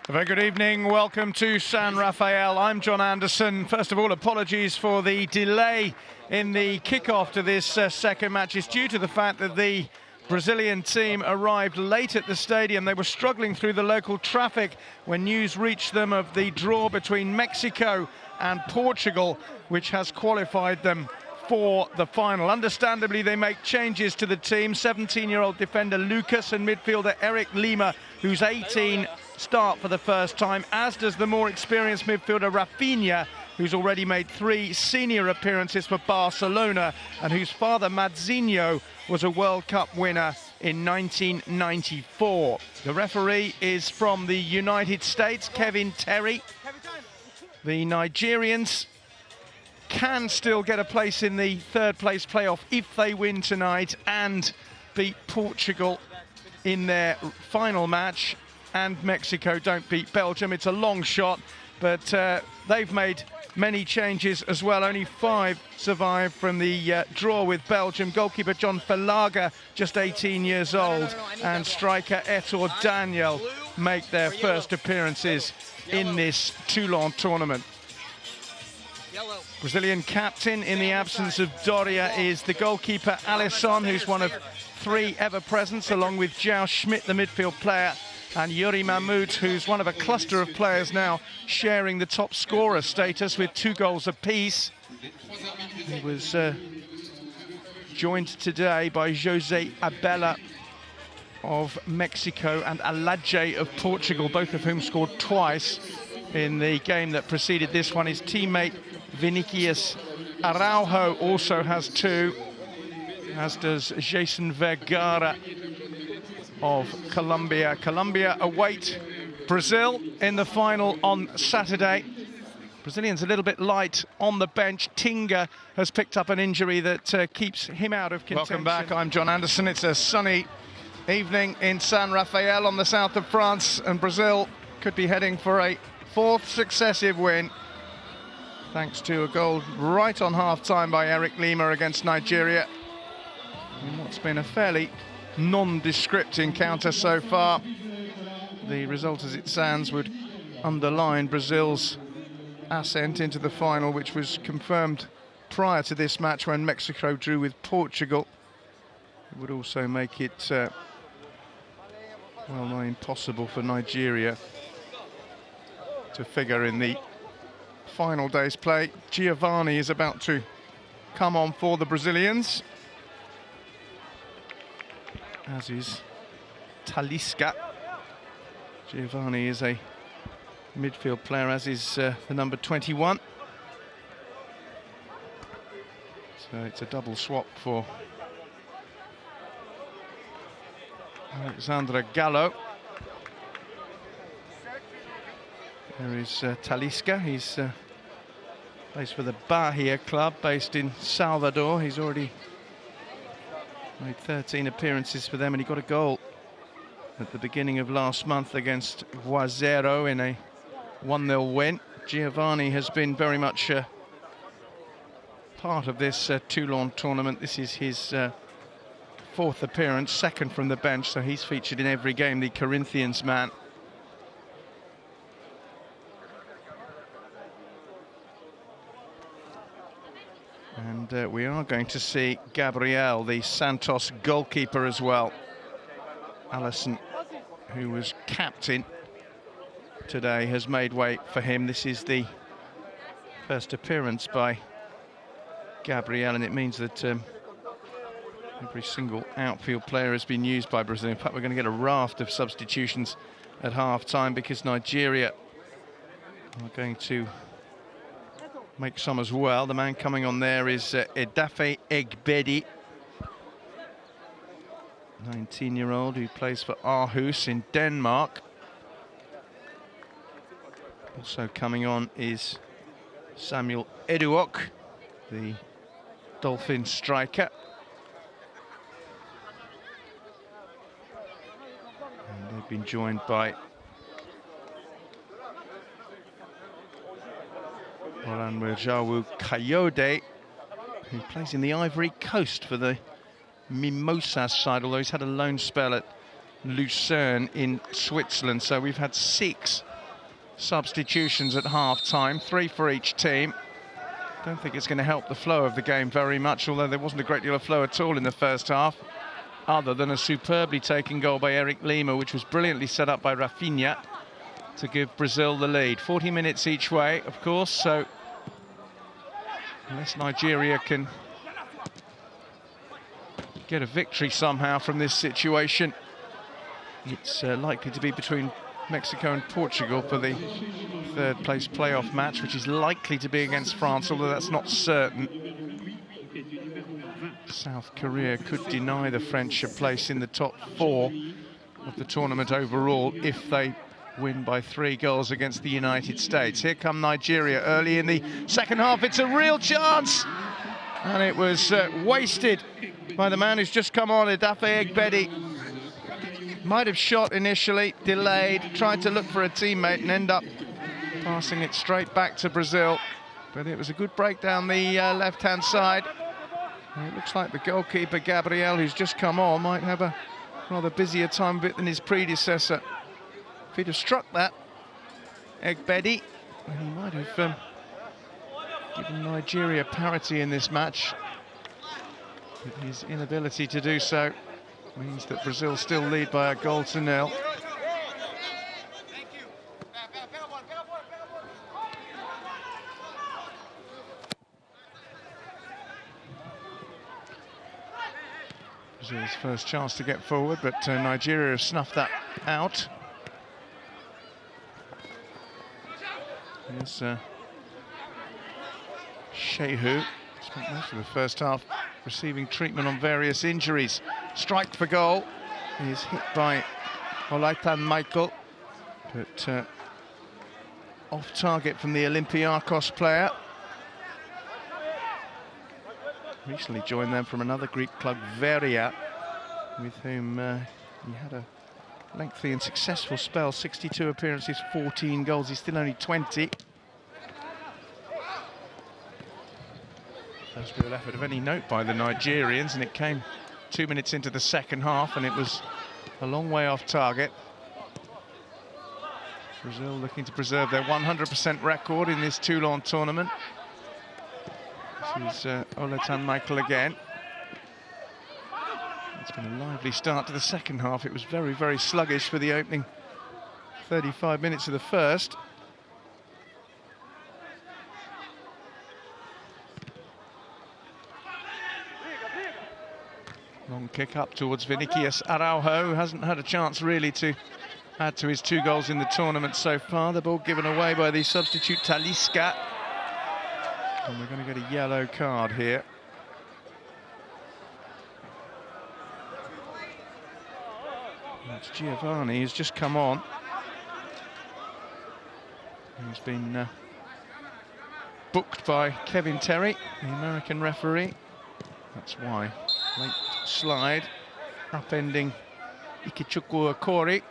A very good evening. Welcome to San Rafael. I'm John Anderson. First of all, apologies for the delay in the kickoff to this second match. It's due to the fact that the Brazilian team arrived late at the stadium. They were struggling through the local traffic when news reached them of the draw between Mexico and Portugal, which has qualified them for the final. Understandably, they make changes to the team. 17-year-old defender Lucas and midfielder Eric Lima, who's 18, start for the first time, as does the more experienced midfielder Rafinha, who's already made 3 senior appearances for Barcelona and whose father Madzinho was a World Cup winner in 1994. The referee is from the United States, Kevin Terry. The Nigerians can still get a place in the third place playoff if they win tonight and beat Portugal in their final match, and Mexico don't beat Belgium. It's a long shot, but they've made many changes as well. Only 5 survived from the draw with Belgium. Goalkeeper John Falaga, just 18 years old, and striker Etor Daniel make their first appearances in this Toulon tournament. Brazilian captain in the absence of Doria is the goalkeeper Alisson, who's one of 3 ever presents, along with João Schmidt, the midfield player, and Yuri Mahmoud, who's one of a cluster of players now sharing the top scorer status with 2 goals apiece. He was joined today by Jose Abella of Mexico and Aladje of Portugal, both of whom scored twice in the game that preceded this one. His teammate Vinicius Araujo also has 2, as does Jason Vergara of Colombia. Colombia await Brazil in the final on Saturday. Brazilians a little bit light on the bench. Tinga has picked up an injury that keeps him out of contention. Welcome back, I'm John Anderson. It's a sunny evening in San Rafael on the south of France, and Brazil could be heading for a 4th successive win, thanks to a goal right on half-time by Eric Lima against Nigeria in what's been a fairly nondescript encounter so far. The result, as it stands, would underline Brazil's ascent into the final, which was confirmed prior to this match when Mexico drew with Portugal. It would also make it well nigh impossible for Nigeria to figure in the final day's play. Giovanni is about to come on for the Brazilians, as is Talisca. Giovanni is a midfield player, as is the number 21. So it's a double swap for Alexandre Gallo. There is Talisca. He's plays for the Bahia club based in Salvador. He's already made 13 appearances for them, and he got a goal at the beginning of last month against Juazeiro in a 1-0 win. Giovanni has been very much part of this Toulon tournament. This is his 4th appearance, 2nd from the bench, so he's featured in every game, the Corinthians man. And we are going to see Gabriel, the Santos goalkeeper, as well. Alisson, who was captain today, has made way for him. This is the first appearance by Gabriel, and it means that every single outfield player has been used by Brazil. In fact, we're going to get a raft of substitutions at half-time because Nigeria are going to make some as well. The man coming on there is Edafe Egbedi, 19-year-old who plays for Aarhus in Denmark. Also coming on is Samuel Eduok, the Dolphin striker. And they've been joined by Oranwejawu Kayode, who plays in the Ivory Coast for the Mimosas side, although he's had a loan spell at Lucerne in Switzerland. So we've had 6 substitutions at half-time, 3 for each team. Don't think it's going to help the flow of the game very much, although there wasn't a great deal of flow at all in the first half, other than a superbly taken goal by Eric Lima, which was brilliantly set up by Rafinha to give Brazil the lead. 40 minutes each way, of course, so unless Nigeria can get a victory somehow from this situation, it's likely to be between Mexico and Portugal for the third place playoff match, which is likely to be against France, although that's not certain. South Korea could deny the French a place in the top 4 of the tournament overall if they win by 3 goals against the United States. Here come Nigeria early in the second half. It's a real chance, and it was wasted by the man who's just come on, Edafe Egbedi. Might have shot initially, delayed, tried to look for a teammate and end up passing it straight back to Brazil. But it was a good break down the left-hand side. And it looks like the goalkeeper, Gabriel, who's just come on, might have a rather busier time of it than his predecessor. If he'd have struck that, Egbedi, then he might have given Nigeria parity in this match. But his inability to do so means that Brazil still lead by a goal to nil. Brazil's first chance to get forward, but Nigeria have snuffed that out. Here's Shehu. Spent most of the first half receiving treatment on various injuries. Strike for goal. He is hit by Olaitan Michael, but off target from the Olympiacos player. Recently joined them from another Greek club, Veria, with whom he had a lengthy and successful spell. 62 appearances, 14 goals. He's still only 20. First real effort of any note by the Nigerians, and it came 2 minutes into the second half, and it was a long way off target. Brazil looking to preserve their 100% record in this Toulon tournament. This is Olaitan Michael again. It's been a lively start to the second half. It was very, very sluggish for the opening 35 minutes of the first. Long kick up towards Vinicius Araujo, who hasn't had a chance really to add to his 2 goals in the tournament so far. The ball given away by the substitute Talisca. And we're going to get a yellow card here. That's Giovanni, who's just come on. He's been booked by Kevin Terry, the American referee. That's why. Late slide, upending Ikechukwu Okori.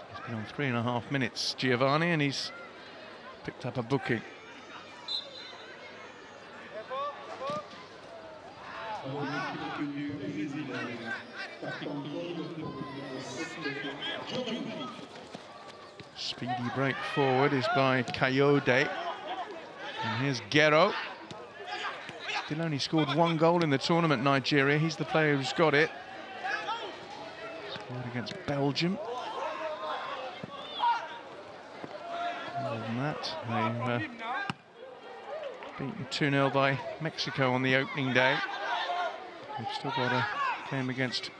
He's been on 3.5 minutes, Giovanni, and he's picked up a booking. Speedy break forward is by Kayode. And here's Guerrero. Still only scored 1 goal in the tournament, Nigeria. He's the player who's got it. Scored against Belgium. Other than that, they've beaten 2-0 by Mexico on the opening day. They've still got a game against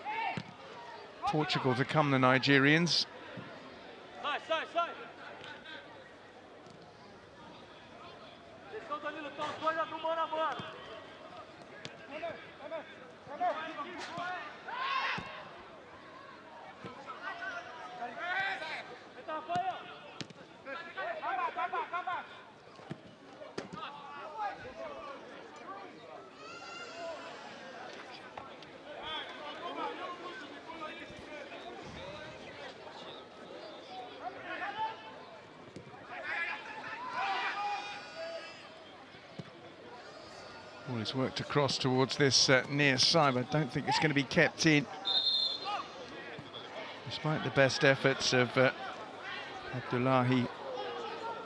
Portugal to come, the Nigerians. Well, it's worked across towards this near side, but I don't think it's going to be kept in. Despite the best efforts of Abdullahi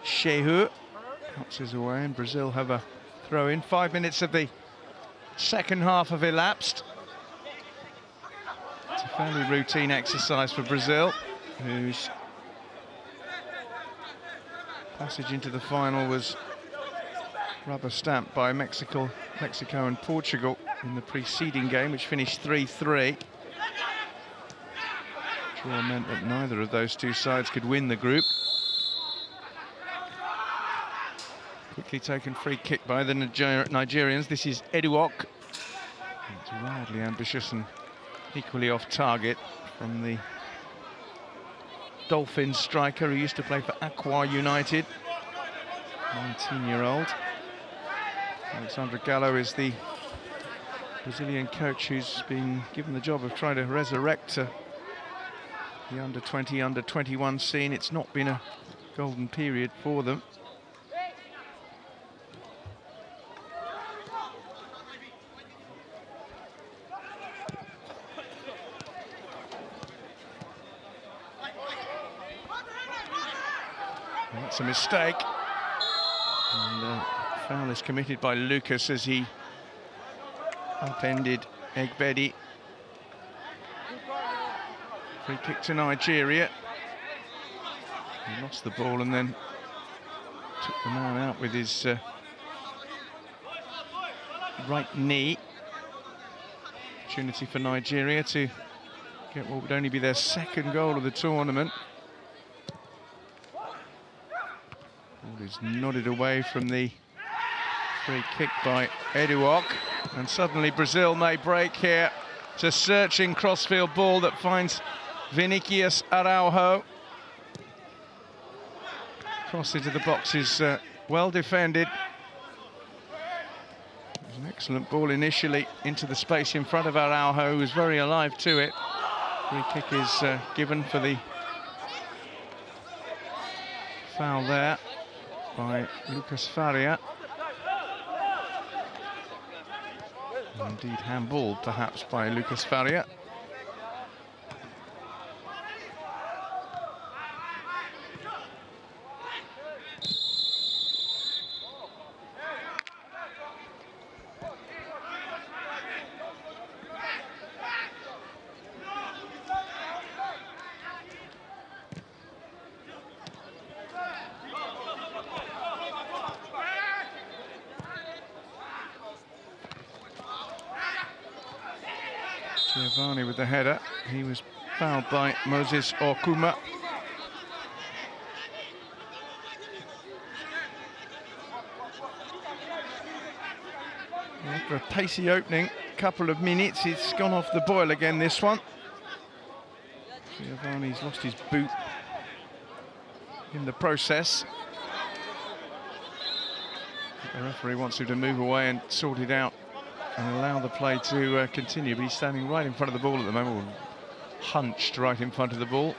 Shehu bounces away, and Brazil have a throw in. 5 minutes of the second half have elapsed. It's a fairly routine exercise for Brazil, whose passage into the final was rubber stamped by Mexico and Portugal in the preceding game, which finished 3-3. Draw meant that neither of those two sides could win the group. Quickly taken free kick by the Nigerians. This is Eduok. It's wildly ambitious and equally off target from the Dolphins striker who used to play for Aqua United, 19-year-old. Alexandre Gallo is the Brazilian coach who's been given the job of trying to resurrect the under-20, under-21 scene. It's not been a golden period for them. That's a mistake. And foul is committed by Lucas as he upended Egbedi. Free kick to Nigeria. He lost the ball and then took the man out with his right knee. Opportunity for Nigeria to get what would only be their second goal of the tournament. Ball is nodded away from the free kick by Eduok, and suddenly Brazil may break here. It's a searching crossfield ball that finds Vinicius Araujo. Cross into the box is well defended. It was an excellent ball initially into the space in front of Araujo, who was very alive to it. Free kick is given for the foul there by Lucas Faria. Indeed, handball perhaps by Lucas Faria. Giovanni with the header. He was fouled by Moses Okuma. After a pacey opening couple of minutes, it's gone off the boil again, this one. Giovanni's lost his boot in the process. The referee wants him to move away and sort it out and allow the play to continue, but he's standing right in front of the ball at the moment, hunched right in front of the ball.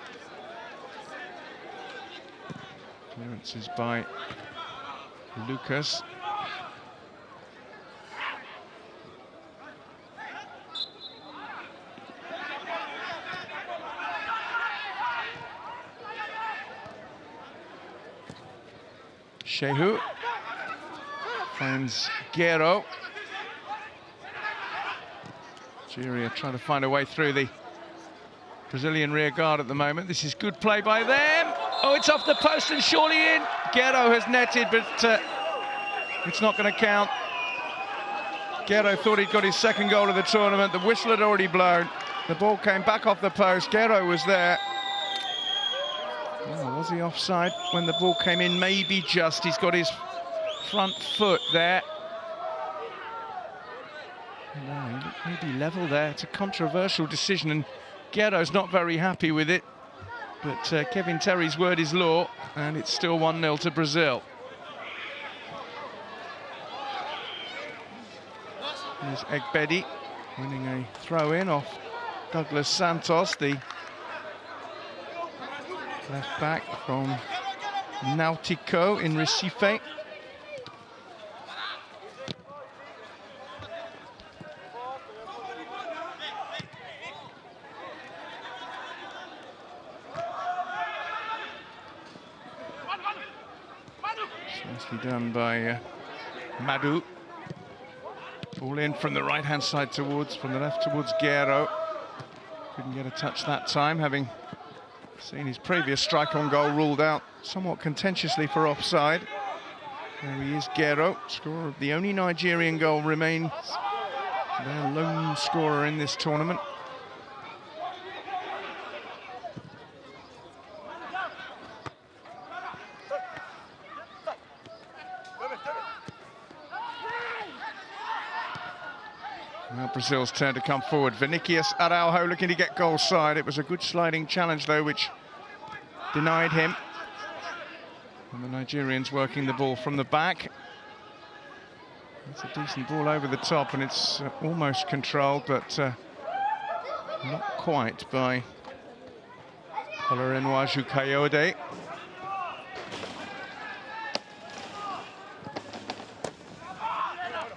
Clearances by Lucas. Shehu finds Guerrero. Nigeria trying to find a way through the Brazilian rear guard at the moment. This is good play by them. Oh, it's off the post and surely in. Guerrero has netted, but it's not going to count. Guerrero thought he'd got his second goal of the tournament. The whistle had already blown. The ball came back off the post. Guerrero was there. Oh, was he offside when the ball came in? Maybe just. He's got his front foot there. No, he looked maybe level there. It's a controversial decision, and Guerrero's not very happy with it. But Kevin Terry's word is law, and it's still 1-0 to Brazil. Here's Egbedi winning a throw-in off Douglas Santos, the left back from Nautico in Recife. Nicely done by Madu. Ball in from the right-hand side from the left towards Guerrero. Couldn't get a touch that time, having seen his previous strike on goal ruled out somewhat contentiously for offside. There he is, Guerrero, scorer of the only Nigerian goal, remains their lone scorer in this tournament. Well, Brazil's turn to come forward. Vinicius Araujo looking to get goal side. It was a good sliding challenge, though, which denied him. And the Nigerians working the ball from the back. It's a decent ball over the top, and it's almost controlled, but not quite by Olarenwaju Kayode.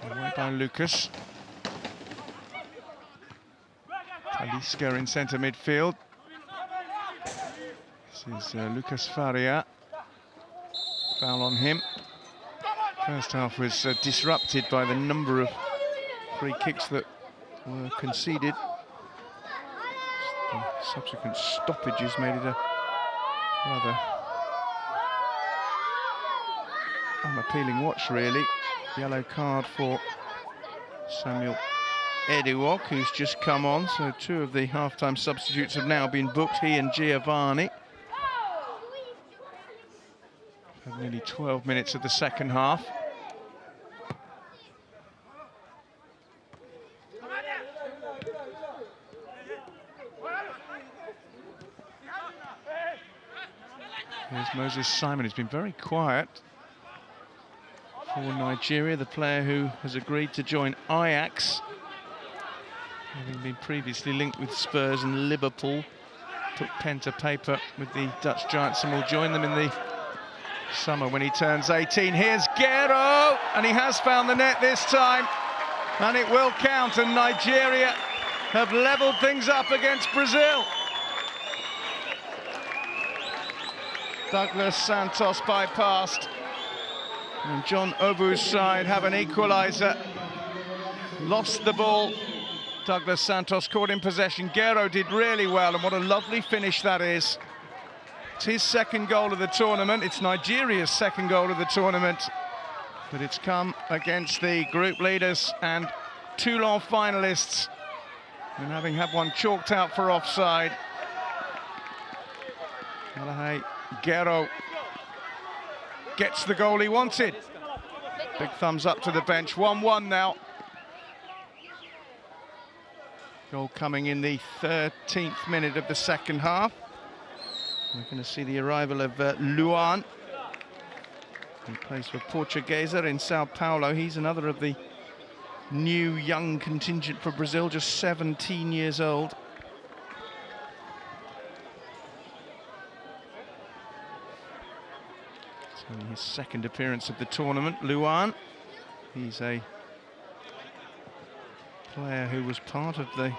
Away by Lucas. Talisca in centre midfield. This is Lucas Faria. Foul on him. First half was disrupted by the number of free kicks that were conceded. The subsequent stoppages made it a rather unappealing watch, really. Yellow card for Samuel Eduok, who's just come on, so two of the half-time substitutes have now been booked, he and Giovanni. For nearly 12 minutes of the second half. Here's Moses Simon, who's been very quiet for Nigeria, the player who has agreed to join Ajax, having been previously linked with Spurs and Liverpool. Took pen to paper with the Dutch Giants and will join them in the summer when he turns 18. Here's Guerrero, and he has found the net this time, and it will count, and Nigeria have levelled things up against Brazil. Douglas Santos bypassed, and John Obu's side have an equaliser. Lost the ball. Douglas Santos caught in possession. Guerrero did really well, and what a lovely finish that is. It's his second goal of the tournament. It's Nigeria's second goal of the tournament, but it's come against the group leaders and Toulon finalists, and having had one chalked out for offside. Malahay Guerrero gets the goal he wanted. Big thumbs up to the bench. 1-1 now. Goal coming in the 13th minute of the second half. We're going to see the arrival of Luan. He plays for Portuguesa in Sao Paulo. He's another of the new young contingent for Brazil, just 17 years old. It's only his second appearance of the tournament. Luan, he's a player who was part of the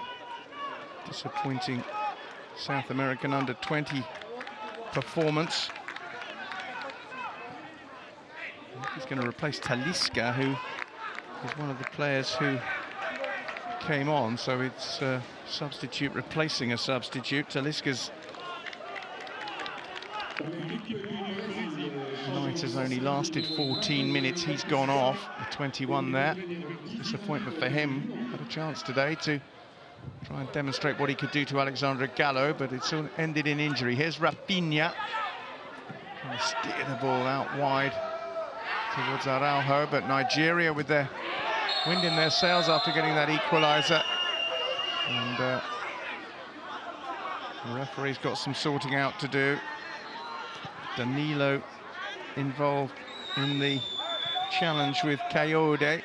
disappointing South American under-20 performance. He's going to replace Talisca, who is one of the players who came on, so it's a substitute replacing a substitute. Talisca's night has only lasted 14 minutes. He's gone off, the 21 there. Disappointment for him. Had a chance today to try and demonstrate what he could do to Alexandre Gallo, but it's all ended in injury. Here's Rafinha. Trying to steer the ball out wide towards Araujo, but Nigeria with their wind in their sails after getting that equaliser. And the referee's got some sorting out to do. Danilo involved in the challenge with Kayode.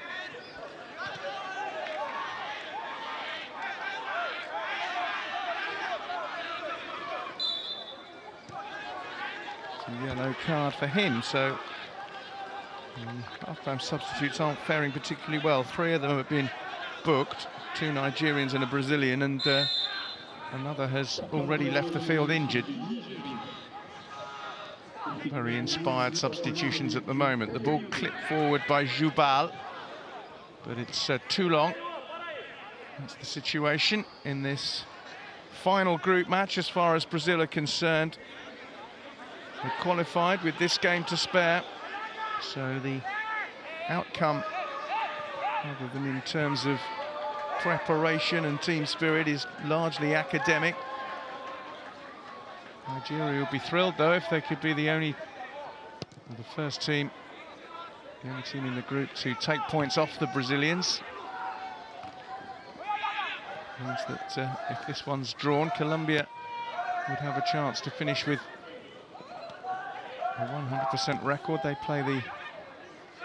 Yellow card for him, so half-time substitutes aren't faring particularly well. 3 of them have been booked, 2 Nigerians and a Brazilian, and another has already left the field injured. very inspired substitutions at the moment. The ball clipped forward by Jubal, but it's too long. That's the situation in this final group match as far as Brazil are concerned. They qualified with this game to spare, so the outcome, other than in terms of preparation and team spirit, is largely academic. Nigeria will be thrilled though if they could be the first team, the only team in the group to take points off the Brazilians. Means that if this one's drawn, Colombia would have a chance to finish with a 100% record. They play the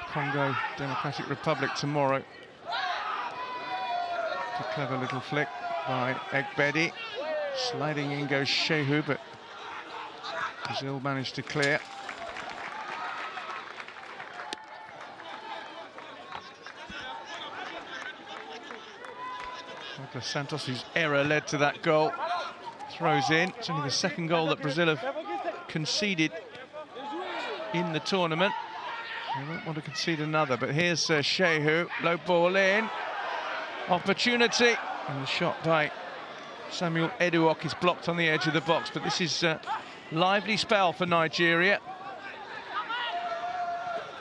Congo Democratic Republic tomorrow. It's a clever little flick by Egbedi. Sliding in goes Shehu, but Brazil managed to clear. Douglas Santos, whose error led to that goal, throws in. It's only the second goal that Brazil have conceded in the tournament. They won't want to concede another, but here's Shehu, low ball in. Opportunity, and the shot by Samuel Eduok is blocked on the edge of the box, but this is a lively spell for Nigeria.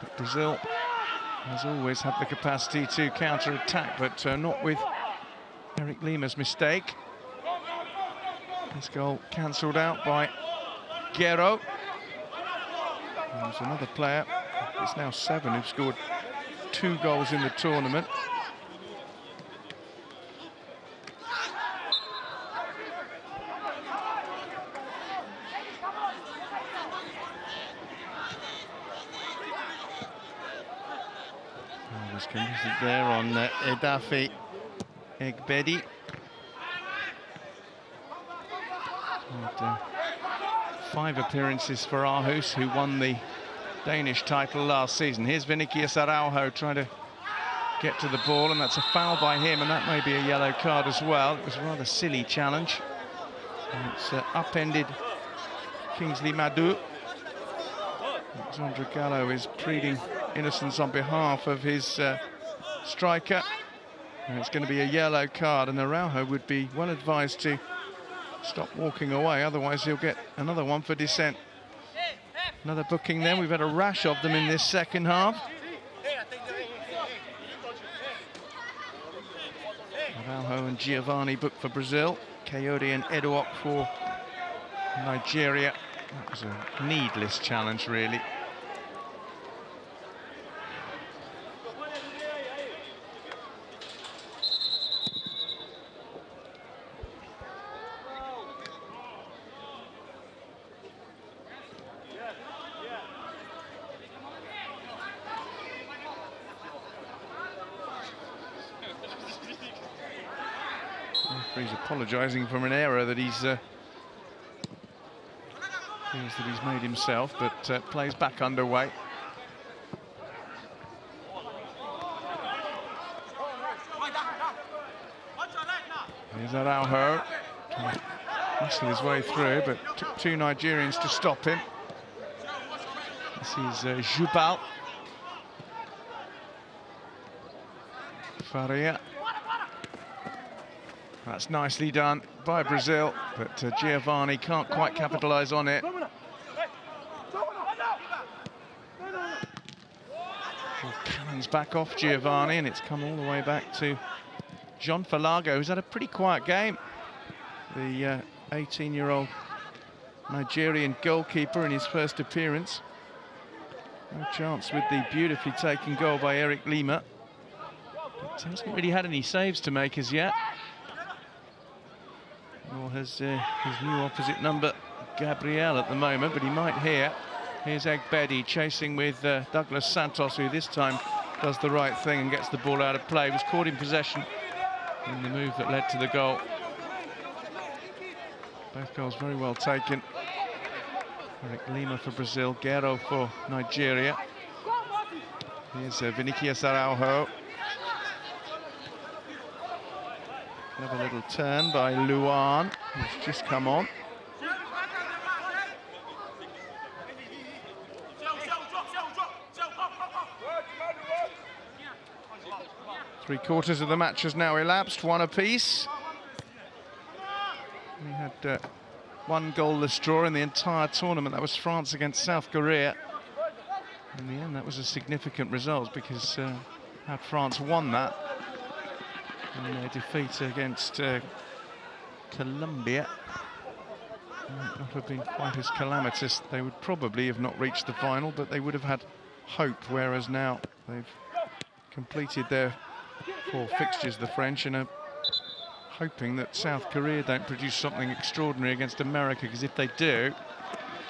But Brazil has always had the capacity to counter-attack, but not with Eric Lima's mistake. This goal cancelled out by Guerrero. There's another player, it's now 7, who've scored 2 goals in the tournament. Was committed there on Edafe Egbedi. And, 5 appearances for Aarhus, who won the Danish title last season. Here's Vinicius Araujo trying to get to the ball, and that's a foul by him, and that may be a yellow card as well. It was a rather silly challenge. And it's upended Kingsley Madu. Alexandre Gallo is pleading innocence on behalf of his striker, and it's going to be a yellow card, and Araujo would be well advised to stop walking away, otherwise he'll get another one for dissent. Another booking then. We've had a rash of them in this second half. Araujo and Giovanni booked for Brazil, Coyote and Eduok for Nigeria. That was a needless challenge, really. He's apologising for an error that he's feels that he's made himself, but plays back underway. Here's Araujo, muscled his way through, but took 2 Nigerians to stop him. This is Jubal. Faria. That's nicely done by Brazil, but Giovanni can't quite capitalise on it. Cannons back off Giovanni, and it's come all the way back to John Falago, who's had a pretty quiet game. The 18-year-old Nigerian goalkeeper in his first appearance. No chance with the beautifully taken goal by Eric Lima. But he hasn't really had any saves to make as yet. Nor has his new opposite number, Gabriel, at the moment, but he might here. Here's Egbedi chasing with Douglas Santos, who this time does the right thing and gets the ball out of play. Was caught in possession in the move that led to the goal. Both goals very well taken. Eric Lima for Brazil, Guerrero for Nigeria. Here's Vinicius Araujo. Another little turn by Luan, who's just come on. Three-quarters of the match has now elapsed, one apiece. We had one goalless draw in the entire tournament. That was France against South Korea. In the end, that was a significant result because had France won that in their defeat against Colombia, it might not have been quite as calamitous. They would probably have not reached the final, but they would have had hope, whereas now they've completed their 4 fixtures, the French, and are hoping that South Korea don't produce something extraordinary against America, because if they do,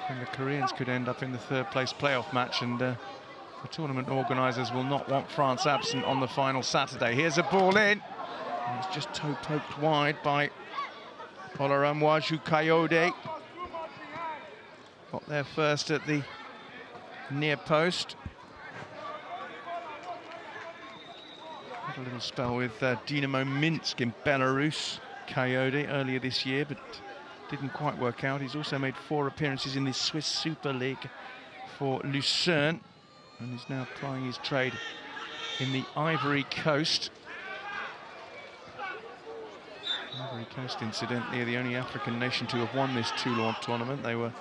then the Koreans could end up in the 3rd place playoff match, and the tournament organisers will not want France absent on the final Saturday. Here's a ball in. And it's just toe poked wide by Olaramwaju Kayode. Got there first at the near post. Had a little spell with Dynamo Minsk in Belarus, Kayode, earlier this year, but didn't quite work out. He's also made 4 appearances in the Swiss Super League for Lucerne, and is now plying his trade in the Ivory Coast. Ivory Coast, incidentally, are the only African nation to have won this Toulon tournament. They were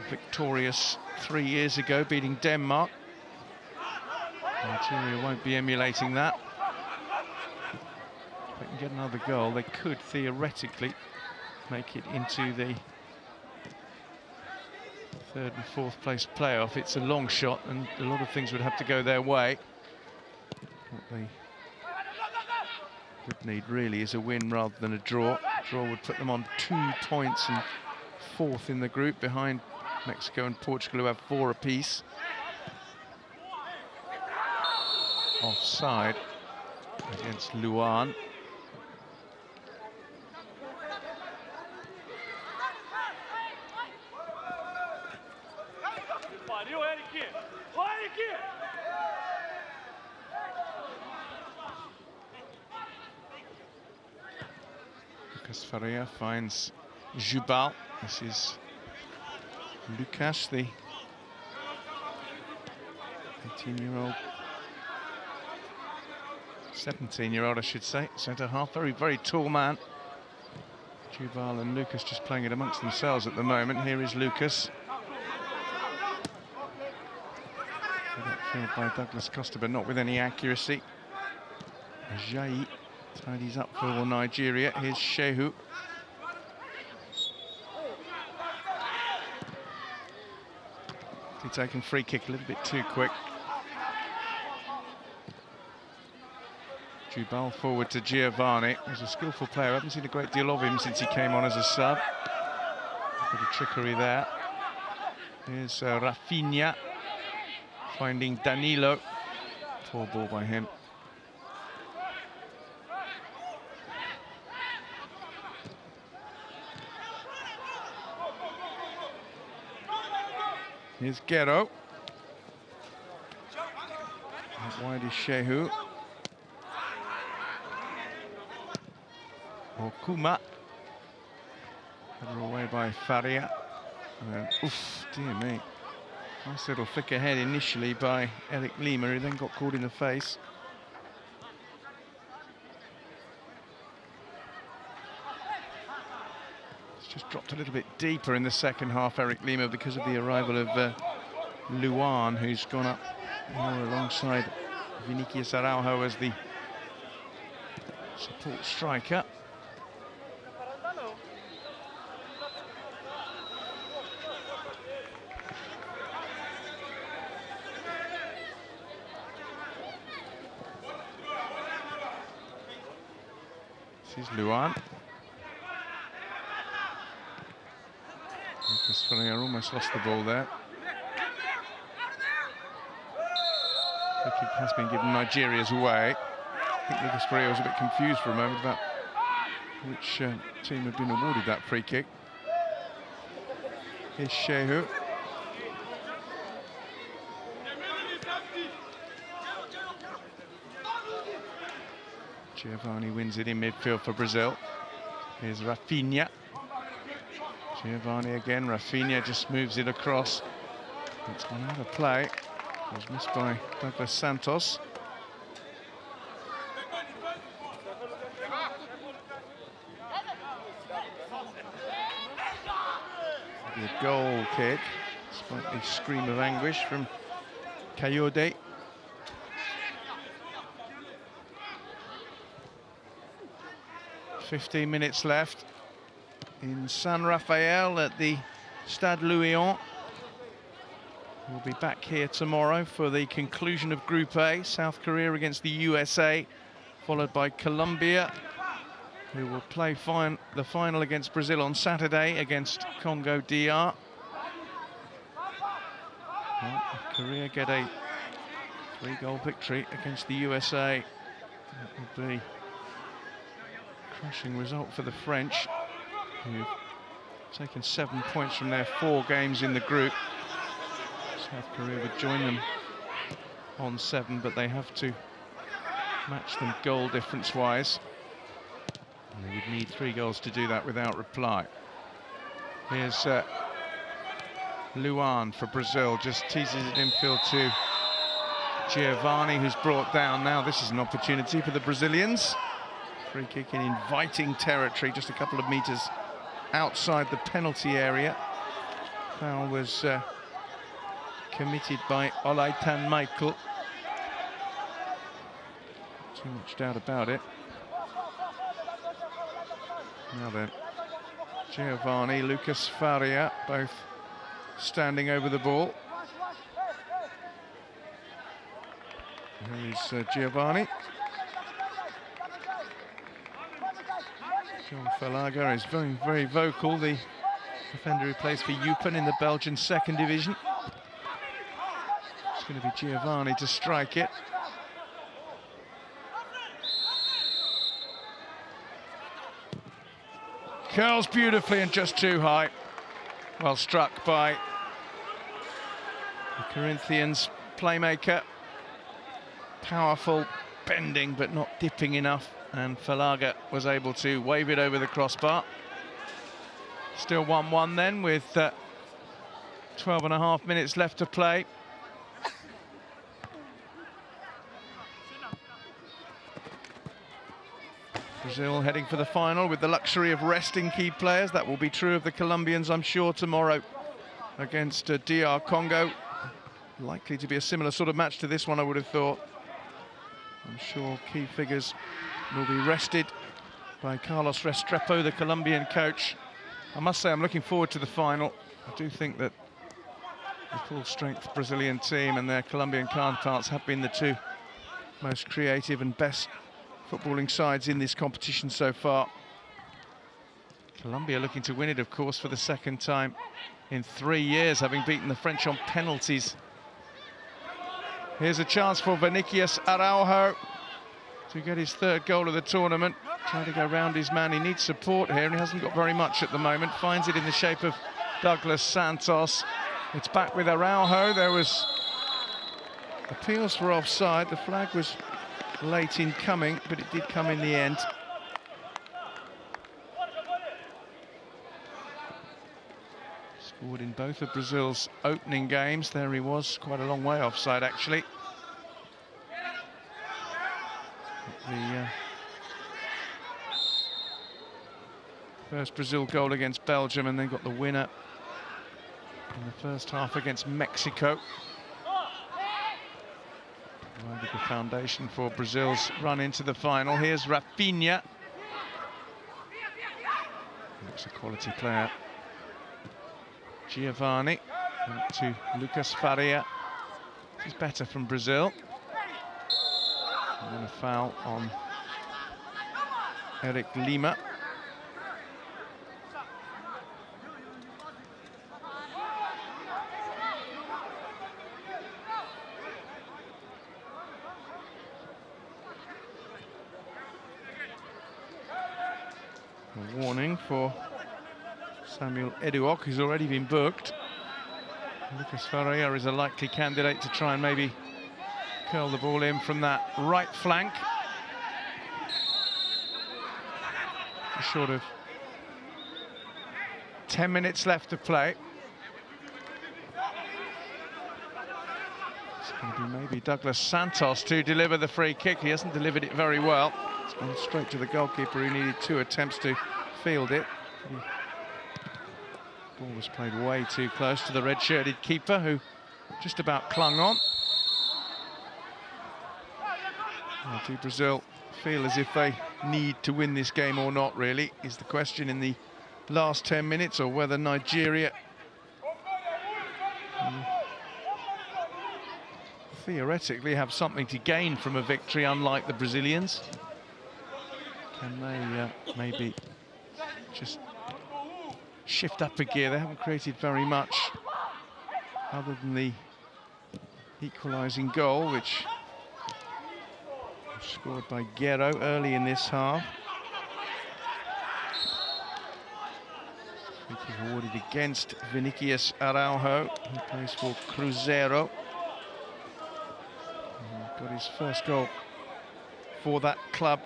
victorious 3 years ago, beating Denmark. Nigeria won't be emulating that. If they can get another goal, they could theoretically make it into the 3rd and 4th place playoff. It's a long shot, and a lot of things would have to go their way. What they would need really is a win rather than a draw. Draw would put them on 2 points and 4th in the group, behind Mexico and Portugal, who have 4 apiece. Offside against Luan. Lucas Faria finds Jubal. This is Lucas, the 18-year-old, 17-year-old, I should say, centre-half. Very, very tall man. Jubal and Lucas just playing it amongst themselves at the moment. Here is Lucas. Filled by Douglas Costa, but not with any accuracy. Ajayi tidies up for Nigeria. Here's Shehu. He's taken free kick a little bit too quick. Jubal forward to Giovanni. He's a skillful player. I haven't seen a great deal of him since he came on as a sub. A bit of trickery there. Here's Rafinha finding Danilo. Poor ball by him. Here's Guerrero. Out wide is Shehu. Okuma. Headed away by Faria. Oof, dear me. Nice little flick ahead initially by Eric Lima, who then got caught in the face. It's just dropped a little bit deeper in the second half, Eric Lima, because of the arrival of Luan, who's gone up more alongside Vinicius Araujo as the support striker. This is Luan. Lucas Ferreira almost lost the ball there. The kick has been given Nigeria's way. I think Lucas Ferreira was a bit confused for a moment about which team had been awarded that free kick. Here's Shehu. Giovanni wins it in midfield for Brazil. Here's Rafinha. Giovanni again. Rafinha just moves it across. It's gone out of play. It was missed by Douglas Santos. The goal kick, despite the scream of anguish from Kayode. "15 minutes left in San Rafael at the Stade Louis. We'll be back here tomorrow for the conclusion of Group A. South Korea against the USA, followed by Colombia, who will play the final against Brazil on Saturday against Congo DR. Well, if Korea get a 3-goal victory against the USA, that would be a crushing result for the French, who've taken 7 points from their 4 games in the group. South Korea would join them on 7, but they have to match them goal difference-wise. And they would need 3 goals to do that without reply. Here's Luan for Brazil, just teases it infield to Giovanni, who's brought down. Now this is an opportunity for the Brazilians. Free kick in inviting territory, just a couple of meters outside the penalty area. Foul was committed by Olaitan Michael. Too much doubt about it. Now then, Giovanni, Lucas Faria, both standing over the ball. Here is Giovanni. John Falaga is very, very vocal, the defender who plays for Eupen in the Belgian 2nd division. It's going to be Giovanni to strike it. Curls beautifully and just too high. Well struck by the Corinthians playmaker. Powerful, bending but not dipping enough, and Falaga was able to wave it over the crossbar. Still 1-1 then, with 12.5 minutes left to play. Brazil heading for the final with the luxury of resting key players. That will be true of the Colombians, I'm sure, tomorrow against DR Congo. Likely to be a similar sort of match to this one, I would have thought. I'm sure key figures will be rested by Carlos Restrepo, the Colombian coach. I must say I'm looking forward to the final. I do think that the full-strength Brazilian team and their Colombian counterparts have been the 2 most creative and best footballing sides in this competition so far. Colombia looking to win it, of course, for the 2nd time in 3 years, having beaten the French on penalties. Here's a chance for Vinicius Araujo to get his 3rd goal of the tournament. Trying to go round his man. He needs support here, and he hasn't got very much at the moment. Finds it in the shape of Douglas Santos. It's back with Araujo. There was appeals for offside. The flag was late in coming, but it did come in the end. Scored in both of Brazil's opening games. There he was, quite a long way offside, actually. The first Brazil goal against Belgium, and then got the winner in the first half against Mexico. Provided the foundation for Brazil's run into the final. Here's Rafinha. Looks a quality player. Giovanni to Lucas Faria. This is better from Brazil. And then a foul on Eric Lima. A warning for Samuel Eduok, who's already been booked. Lucas Faria is a likely candidate to try and maybe curl the ball in from that right flank. Short of 10 minutes left to play. It's going to be maybe Douglas Santos to deliver the free kick. He hasn't delivered it very well. It's gone straight to the goalkeeper, who needed 2 attempts to field it. He Ball was played way too close to the red-shirted keeper, who just about clung on. Well, do Brazil feel as if they need to win this game or not, really, is the question in the last 10 minutes, or whether Nigeria theoretically have something to gain from a victory, unlike the Brazilians. Can they maybe just shift up a gear? They haven't created very much other than the equalising goal, which was scored by Guerrero early in this half. Free kick awarded against Vinicius Araujo, who plays for Cruzeiro. Got his first goal for that club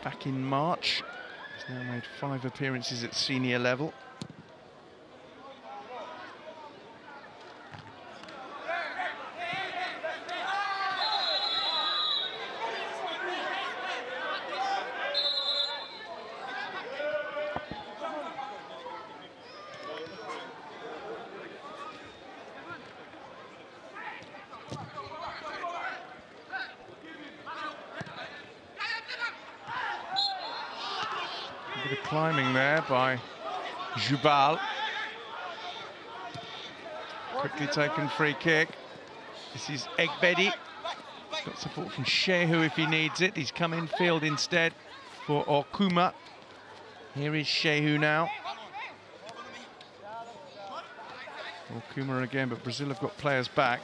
back in March. He's now made 5 appearances at senior level. A bit of climbing there by Jubal. Quickly taken free kick. This is Egbedi. Got support from Shehu if he needs it. He's come in field instead for Okuma. Here is Shehu now. Okuma again, but Brazil have got players back.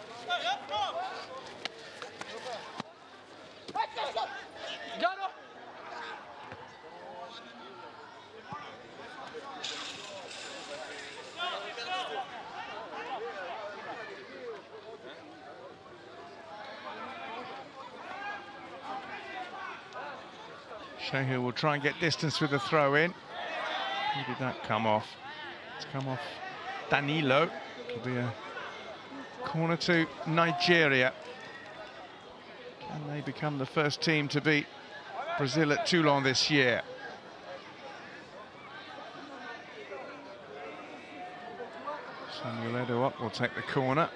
Shehu will try and get distance with the throw-in. Who did that come off? It's come off Danilo. It'll be a corner to Nigeria. Can they become the first team to beat Brazil at Toulon this year? Samuel Eto'o up will take the corner.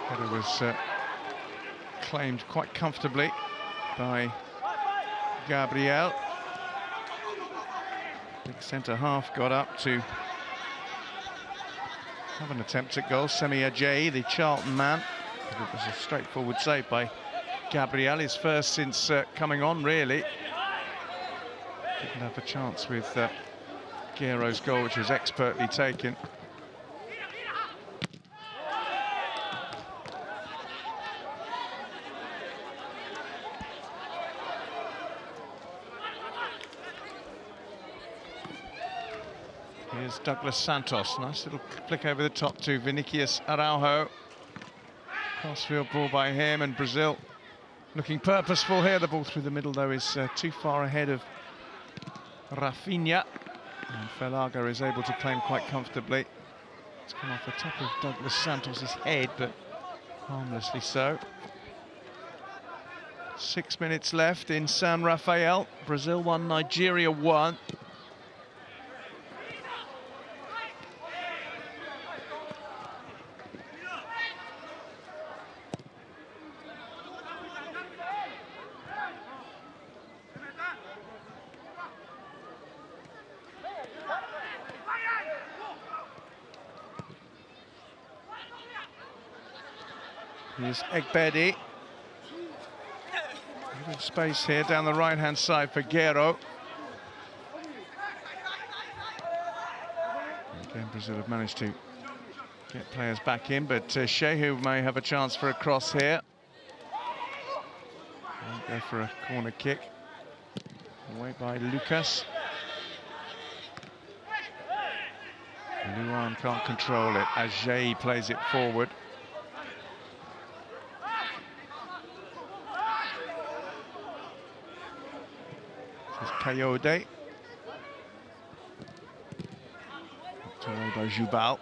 Header was claimed quite comfortably by Gabriel. Big centre half got up to have an attempt at goal. Semi Ajayi, the Charlton man. It was a straightforward save by Gabriel, his first since coming on, really. Didn't have a chance with Guerrero's goal, which was expertly taken. Here's Douglas Santos. Nice little flick over the top to Vinicius Araujo. Crossfield ball by him, and Brazil looking purposeful here. The ball through the middle, though, is too far ahead of Rafinha. And Felaga is able to claim quite comfortably. It's come off the top of Douglas Santos' head, but harmlessly so. 6 minutes left in San Rafael. Brazil 1, Nigeria 1. Here's Egbedi. Good space here down the right-hand side for Guerrero. Again, Brazil have managed to get players back in, but Shehu may have a chance for a cross here. Won't go for a corner kick. Away by Lucas. Luan can't control it as Jay plays it forward. Coyote. Away by Jubal.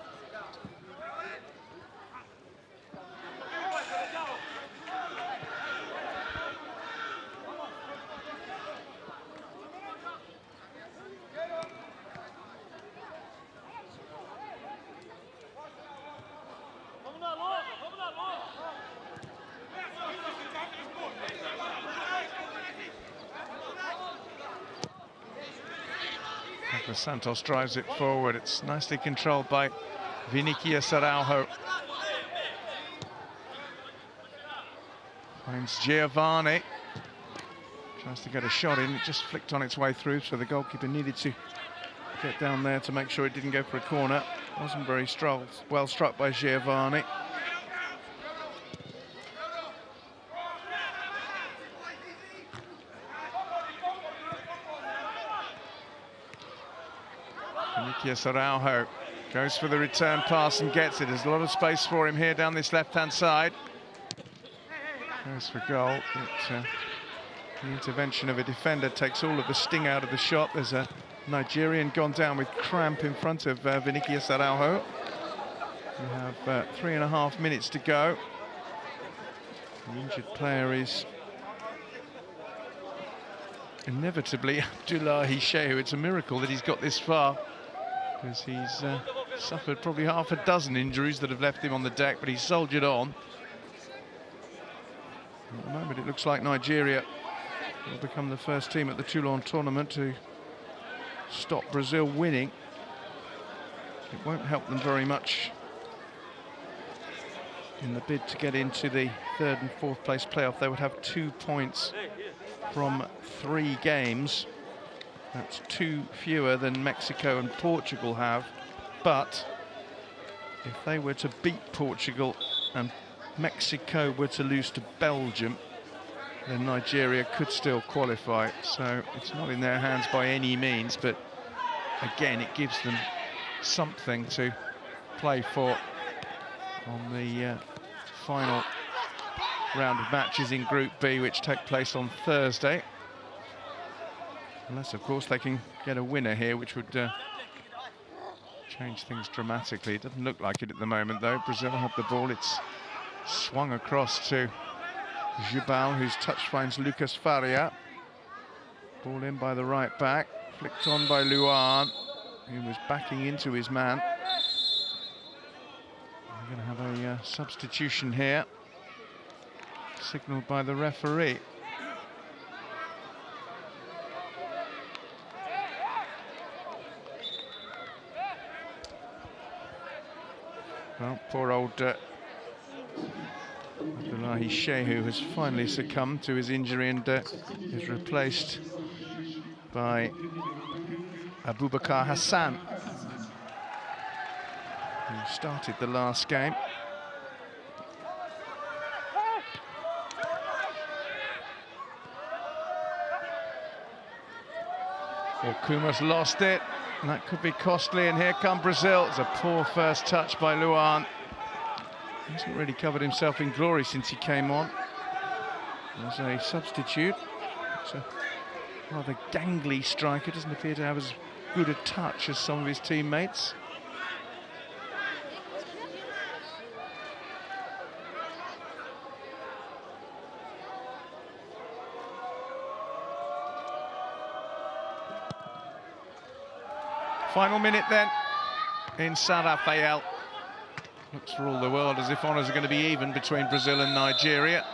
Douglas Santos drives it forward. It's nicely controlled by Vinicius Araujo. Finds Giovanni. Tries to get a shot in. It just flicked on its way through, so the goalkeeper needed to get down there to make sure it didn't go for a corner. Wasn't very well struck by Giovanni. Vinicius Araujo goes for the return pass and gets it. There's a lot of space for him here down this left-hand side. Goes for goal, but the intervention of a defender takes all of the sting out of the shot. There's a Nigerian gone down with cramp in front of Vinicius Araujo. We have 3.5 minutes to go. The injured player is inevitably Abdullahi Shehu. It's a miracle that he's got this far, because he's suffered probably half a dozen injuries that have left him on the deck, but he's soldiered on. At the moment, it looks like Nigeria will become the first team at the Toulon tournament to stop Brazil winning. It won't help them very much in the bid to get into the 3rd and 4th place playoff. They would have 2 points from 3 games. That's 2 fewer than Mexico and Portugal have. But if they were to beat Portugal and Mexico were to lose to Belgium, then Nigeria could still qualify. So it's not in their hands by any means, but again, it gives them something to play for on the final round of matches in Group B, which take place on Thursday. Unless, of course, they can get a winner here, which would change things dramatically. It doesn't look like it at the moment, though. Brazil have the ball. It's swung across to Jubal, whose touch finds Lucas Faria. Ball in by the right back, flicked on by Luan, who was backing into his man. We're going to have a substitution here, signalled by the referee. Well, poor old Abdullahi Shehu has finally succumbed to his injury and is replaced by Abubakar Hassan, who started the last game. Okuma's lost it, and that could be costly, and here come Brazil. It's a poor first touch by Luan. He hasn't really covered himself in glory since he came on as a substitute. It's a rather gangly striker, doesn't appear to have as good a touch as some of his teammates. Final minute then in San Rafael. Looks for all the world as if honours are going to be even between Brazil and Nigeria.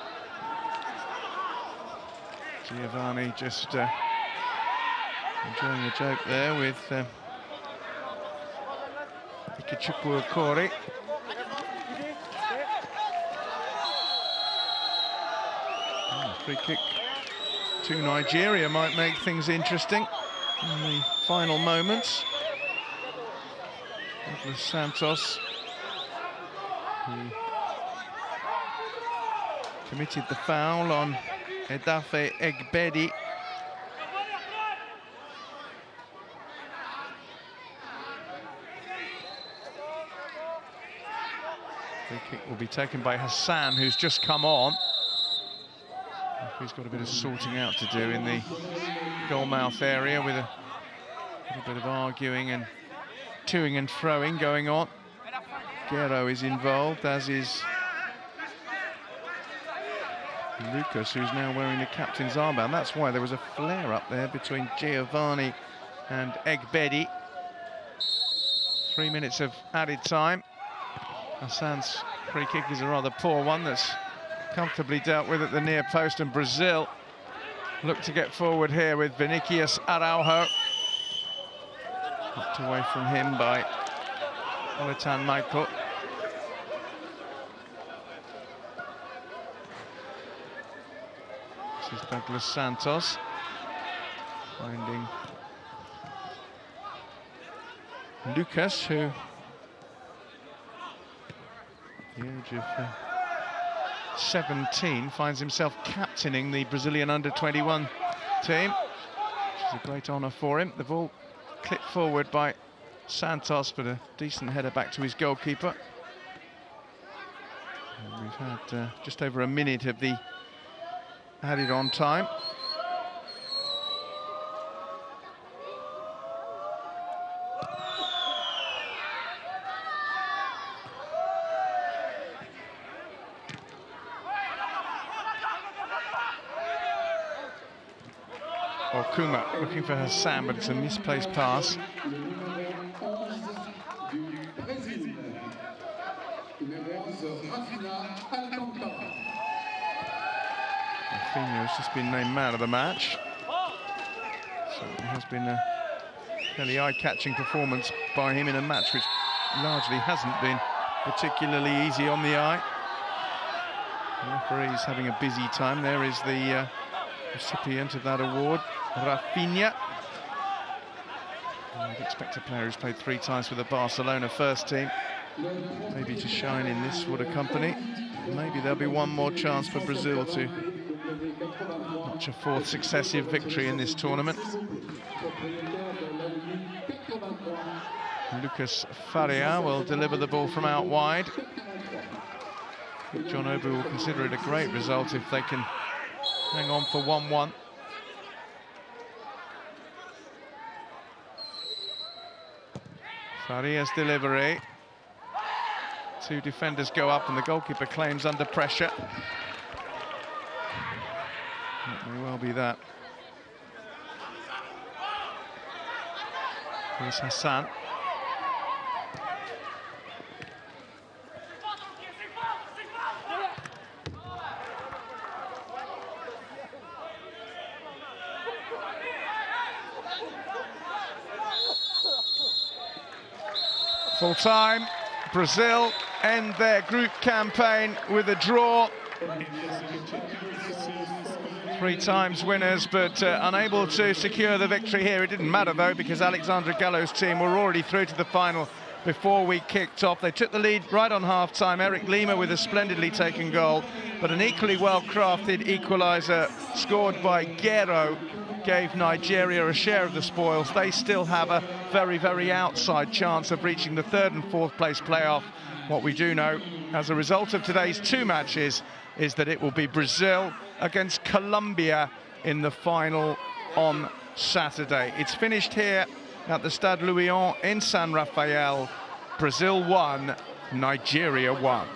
Giovanni just enjoying the joke there with Ikechukwu Okori. Free kick to Nigeria might make things interesting in the final moments. Douglas Santos, who committed the foul on Edafe Egbedi. Free kick will be taken by Hassan, who's just come on. He's got a bit of sorting out to do in the goalmouth area with a little bit of arguing and toing and froing going on. Guerrero is involved, as is Lucas, who's now wearing the captain's armband. That's why there was a flare-up there between Giovanni and Egbedi. 3 minutes of added time. Hassan's free kick is a rather poor one that's comfortably dealt with at the near post, and Brazil look to get forward here with Vinicius Araujo. Knocked away from him by Oletan Michael. This is Douglas Santos finding Lucas, who at the age of 17 finds himself captaining the Brazilian under-21 team, which is a great honour for him. The ball clipped forward by Santos, but a decent header back to his goalkeeper. And we've had just over a minute of the added on time. Kuma looking for Hassan, but it's a misplaced pass. Bravnga has just been named man of the match. Certainly has been a fairly eye-catching performance by him in a match which largely hasn't been particularly easy on the eye. The referee's having a busy time. There is the recipient of that award, Bravnga. I'd expect a player who's played 3 times for the Barcelona first team maybe to shine in this sort of company. Maybe there'll be one more chance for Brazil to notch a 4th successive victory in this tournament. Lucas Faria will deliver the ball from out wide. I think John Obu will consider it a great result if they can hang on for 1-1. Faria's delivery. 2 defenders go up and the goalkeeper claims under pressure. It may well be that. Here's Hassan. Full time. Brazil end their group campaign with a draw. 3 times winners, but unable to secure the victory here. It didn't matter though, because Alexandre Gallo's team were already through to the final before we kicked off. They took the lead right on half-time. Eric Lima with a splendidly taken goal, but an equally well-crafted equaliser scored by Guerrero gave Nigeria a share of the spoils. They still have a very, very outside chance of reaching the 3rd and 4th place playoff. What we do know as a result of today's 2 matches is that it will be Brazil against Colombia in the final on Saturday. It's finished here at the Stade Louis in San Rafael. Brazil 1, Nigeria 1.